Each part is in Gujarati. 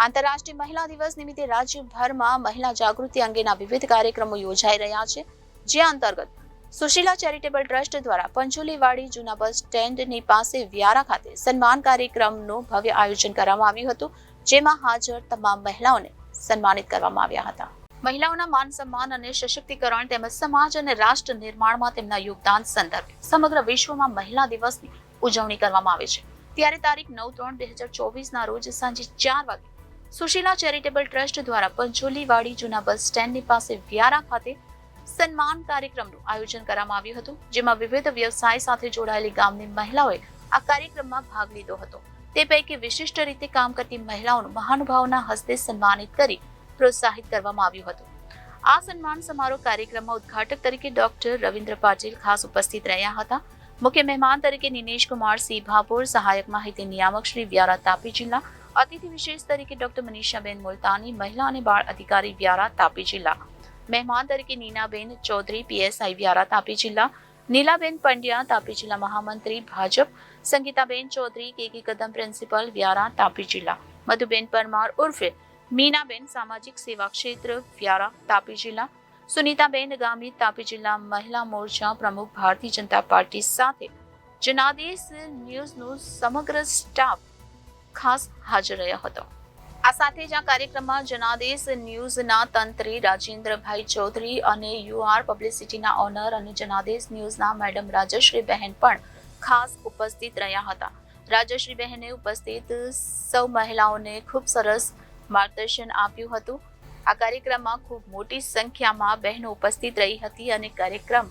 આંતરરાષ્ટ્રીય મહિલા દિવસ નિમિત્તે રાજ્યભરમાં મહિલા જાગૃતિ અંગેના વિવિધ કાર્યક્રમો યોજાઈ રહ્યા છે, જે અંતર્ગત સુશીલા ચેરિટેબલ ટ્રસ્ટ દ્વારા પંચોલીવાડી જૂના બસ સ્ટેન્ડની પાસે વ્યારા ખાતે સન્માન કાર્યક્રમનું ભવ્ય આયોજન કરવામાં આવ્યું હતું, જેમાં હાજર તમામ મહિલાઓને સન્માનિત કરવામાં આવ્યા હતા. મહિલાઓના માન સન્માન અને સશક્તિકરણ તેમજ સમાજ અને રાષ્ટ્ર નિર્માણમાં તેમના યોગદાન સંદર્ભે સમગ્ર વિશ્વમાં મહિલા દિવસની ઉજવણી કરવામાં આવે છે. ત્યારે તારીખ 9/3/2024 રોજ સાંજે 4 વાગે સુશીલા ચેરિટેબલ ટ્રસ્ટ દ્વારા પંચોલીવાડી જૂના બસ સ્ટેન્ડની પાસે વ્યારા ખાતે સન્માન કાર્યક્રમનું આયોજન કરવામાં આવ્યું હતું, જેમાં વિવિધ વ્યવસાય સાથે જોડાયેલી ગામની મહિલાઓએ આ કાર્યક્રમમાં ભાગ લીધો હતો. તે પૈકી વિશિષ્ટ રીતે કામ કરતી મહિલાઓનું મહાનુભાવોના હસ્તે સન્માનિત કરી પ્રોત્સાહિત કરવામાં આવ્યું હતું. આ સન્માન સમારોહ કાર્યક્રમમાં ઉદ્ઘાટક તરીકે ડોક્ટર રવિન્દ્ર પાટીલ ખાસ ઉપસ્થિત રહ્યા હતા. મુખ્ય મહેમાન તરીકે નિનેશ કુમાર સિંહ ભાભોર, સહાયક માહિતી નિયામક શ્રી વ્યારા તાપી જિલ્લા, અતિથિ વિશેષ તરીકે ડોક્ટર મનીષાબેન મુલતાની, મહિલા અને બાળ અધિકારી વ્યારા તાપી જિલ્લા, મહેમાન તરીકે નીનાબેન ચૌધરી, પીએસઆઈ વ્યારા તાપી જિલ્લા, નીલાબેન પંડ્યા તાપી જિલ્લા મહામંત્રી ભાજપ, સંગીતાબેન ચૌધરી કેકી કદમ પ્રિન્સિપલ વ્યારા તાપી જિલ્લા, મધુબેન પરમાર ઉર્ફે મીનાબેન સામાજિક સેવા ક્ષેત્ર વ્યારા તાપી જિલ્લા, સુનીતાબેન ગામી તાપી જિલ્લા મહિલા મોરચા પ્રમુખ ભારતીય જનતા પાર્ટી સાથે જનાદેશ ન્યૂઝનો સમગ્ર સ્ટાફ ખાસ હાજર રહ્યો હતો. આ સાથે જ આ કાર્યક્રમમાં જનાદેશ ન્યૂઝના તંત્રી રાજેન્દ્રભાઈ ચૌધરી અને યુઆર પબ્લિસિટીના ઓનર અને જનાદેશ ન્યૂઝના મેડમ રાજશ્રી બહેન પણ ખાસ ઉપસ્થિત રહ્યા હતા. રાજશ્રી બહેને ઉપસ્થિત સૌ મહિલાઓને ખૂબ સરસ માર્ગદર્શન આપ્યું હતું. આ કાર્યક્રમમાં ખૂબ મોટી સંખ્યામાં બહેનો ઉપસ્થિત રહી હતી અને કાર્યક્રમ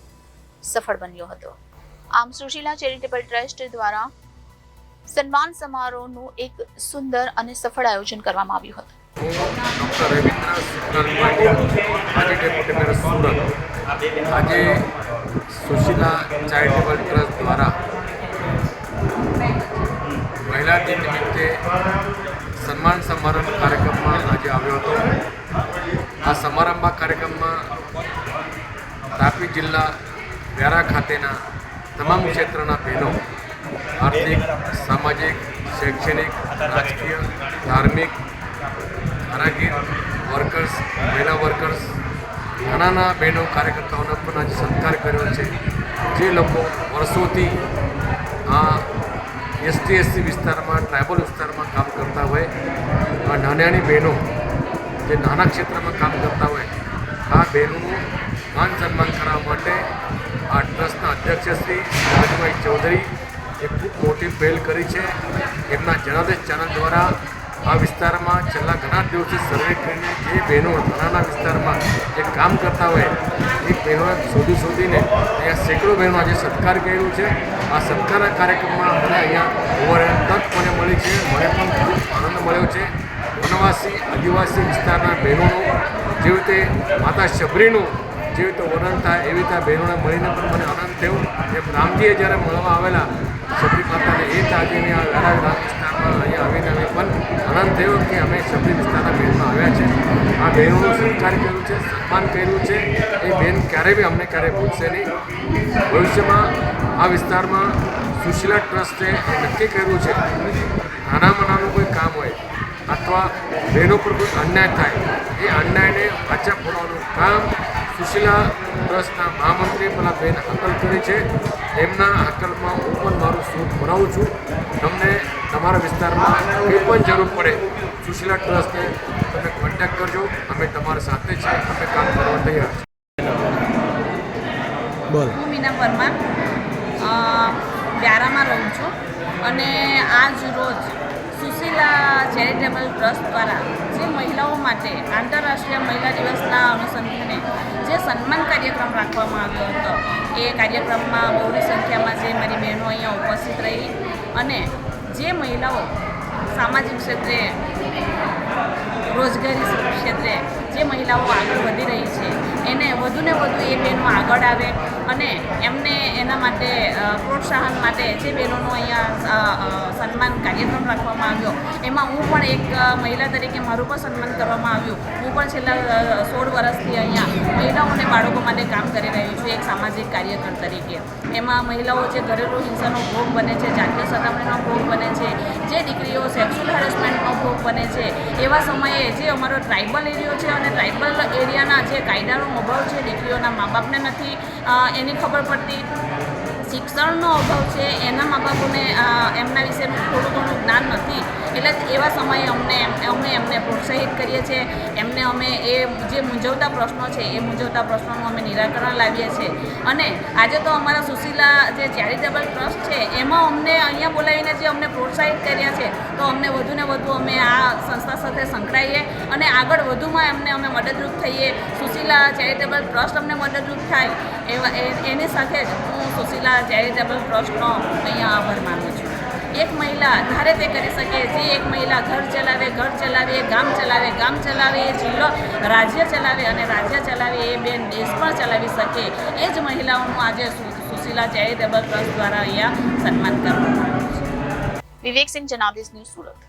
સફળ બન્યો હતો. આમ સુશીલા ચેરિટેબલ ટ્રસ્ટ દ્વારા સન્માન સમારોહનું એક સુંદર અને સફળ આયોજન કરવામાં આવ્યું હતું. ડૉક્ટર રવિન્દ્ર સુરત આજે સુશીલા ચેરિટેબલ ટ્રસ્ટ દ્વારા મહિલા દિન નિમિત્તે સન્માન સમારંભ કાર્યક્રમમાં આજે આવ્યો હતો. આ સમારંભ કાર્યક્રમમાં તાપી જિલ્લા વ્યારા ખાતેના તમામ ક્ષેત્રના બહેનો આર્થિક, સામાજિક, શૈક્ષણિક, રાજકીય, ધાર્મિક, કારાગીર વર્કર્સ, મહિલા વર્કર્સ, નાના બહેનો કાર્યકર્તાઓનો પણ આજે સત્કાર કર્યો છે. જે લોકો વર્ષોથી આ એસટી વિસ્તારમાં, ટ્રાઇબલ વિસ્તારમાં કામ કરતા હોય, આ નાની બહેનો જે નાના ક્ષેત્રમાં કામ કરતા હોય, આ બહેનોનું માન સન્માન કરવા માટે આ ટ્રસ્ટના અધ્યક્ષ શ્રી રાજભાઈ ચૌધરી એ ખૂબ મોટી પહેલ કરી છે. એમના જનાદેશ ચેનલ દ્વારા આ વિસ્તારમાં છેલ્લા ઘણા દિવસથી સર્વે કરીને જે બહેનો નાના વિસ્તારમાં જે કામ કરતા હોય એ બહેનોને શોધીને અહીંયા સેંકડો બહેનો આજે સત્કાર કર્યું છે. આ સત્કારના કાર્યક્રમમાં મને અહીંયા ઓવરહેડ તક મને મળી છે. મને પણ ખૂબ આનંદ મળ્યો છે. વનવાસી આદિવાસી વિસ્તારના બહેનોનું જેવી રીતે માતા શબરીનું જેવી રીતે વર્ણન થાય એવી રીતે બહેનોને મળીને પણ મને આનંદ થયો. એમ રામજીએ જ્યારે મળવા આવેલા શબરી માતાને એ જ આજે અહીંયા વ્યારા વિસ્તારમાં અહીંયા આવીને અમે પણ આનંદ થયો કે અમે શબરી વિસ્તારના બહેનો આવ્યા છે. આ બહેનોનું સત્કાર કર્યું છે, સન્માન કર્યું છે. એ બહેન ક્યારેય બી અમને ક્યારેય ભૂલશે નહીં. ભવિષ્યમાં આ વિસ્તારમાં સુશીલા ટ્રસ્ટે એ નક્કી કર્યું છે નાનામાં નાનું કોઈ કામ હોય અથવા બહેનો પર કોઈ અન્યાય થાય એ અન્યાયને પાછા ફોડવાનું કામ સુશીલા ટ્રસ્ટના મહામંત્રી પેલા બેન હાકલ કરી છે. એમના હાકલમાં હું પણ મારું સૂટ બનાવું છું. તમને તમારા વિસ્તારમાં કંઈ પણ જરૂર પડે સુશીલા ટ્રસ્ટને તમે કોન્ટેક્ટ કરજો. અમે તમારા સાથે છે, અમે કામ કરવા તૈયાર છીએ. હું મીના પરમાર વ્યારામાં રહું છું અને આજ રોજ સુશીલા ચેરિટેબલ ટ્રસ્ટ દ્વારા જે મહિલાઓ માટે આંતરરાષ્ટ્રીય મહિલા દિવસના અનુસંધાને જે સન્માન કાર્યક્રમ રાખવામાં આવ્યો હતો એ કાર્યક્રમમાં બહોળી સંખ્યામાં જે મારી બહેનો અહીંયા ઉપસ્થિત રહી અને જે મહિલાઓ સામાજિક ક્ષેત્રે, રોજગારી ક્ષેત્રે જે મહિલાઓ આગળ વધી રહી છે એને વધુને વધુ એ બહેનો આગળ આવે અને એમને એના માટે પ્રોત્સાહન માટે જે બહેનોનો અહીંયા સન્માન કાર્યક્રમ રાખવામાં આવ્યો એમાં હું પણ એક મહિલા તરીકે મારું પણ સન્માન કરવામાં આવ્યું. હું પણ છેલ્લા 16 વર્ષથી અહીંયા મહિલાઓ અને બાળકો માટે કામ કરી રહી છું એક સામાજિક કાર્યકર તરીકે. એમાં મહિલાઓ જે ઘરેલું હિંસાનો ભોગ બને છે, જાતીય સતામણીનો ભોગ બને છે, જે દીકરીઓ સેક્સ્યુઅલ હેરેસમેન્ટનો ભોગ બને છે, એવા સમયે જે અમારો ટ્રાઇબલ એરિયો છે અને ટ્રાઇબલ એરિયાના જે કાયદાનો અભાવ છે, દીકરીઓના મા બાપને નથી એની ખબર પડતી, શિક્ષણનો અભાવ છે, એના મા બાપોને એમના વિશેનું થોડું ઘણું જ્ઞાન નથી. એટલે એવા સમયે અમે એમને પ્રોત્સાહિત કરીએ છીએ. એમને અમે એ જે મૂંઝવતા પ્રશ્નો છે એ મૂંઝવતા પ્રશ્નોનું અમે નિરાકરણ લાવીએ છીએ. અને આજે તો અમારા સુશીલા જે ચેરિટેબલ ટ્રસ્ટ છે એમાં અમને અહીંયા બોલાવીને જે અમને પ્રોત્સાહિત કર્યા છે તો અમને વધુને વધુ અમે આ સંસ્થા સાથે સંકળાઈએ અને આગળ વધુમાં અમે મદદરૂપ થઈએ. સુશીલા ચેરિટેબલ ટ્રસ્ટ અમને મદદરૂપ થાય એની સાથે જ હું સુશીલા ચેરિટેબલ ટ્રસ્ટનો અહીંયા આભાર માનું છું. એક મહિલા ધારે તે કરી શકે, જે એક મહિલા ઘર ચલાવે, ગામ ચલાવે, એ જિલ્લો રાજ્ય ચલાવે અને રાજ્ય ચલાવે એ બેન દેશ પણ ચલાવી શકે. એ જ મહિલાઓનું આજે સુશીલા ચેરિટેબલ ટ્રસ્ટ દ્વારા અહીંયા સન્માન કરવામાં આવ્યું છે. વિવેક સિંહ, જનાદેશ ન્યૂઝ, સુરત.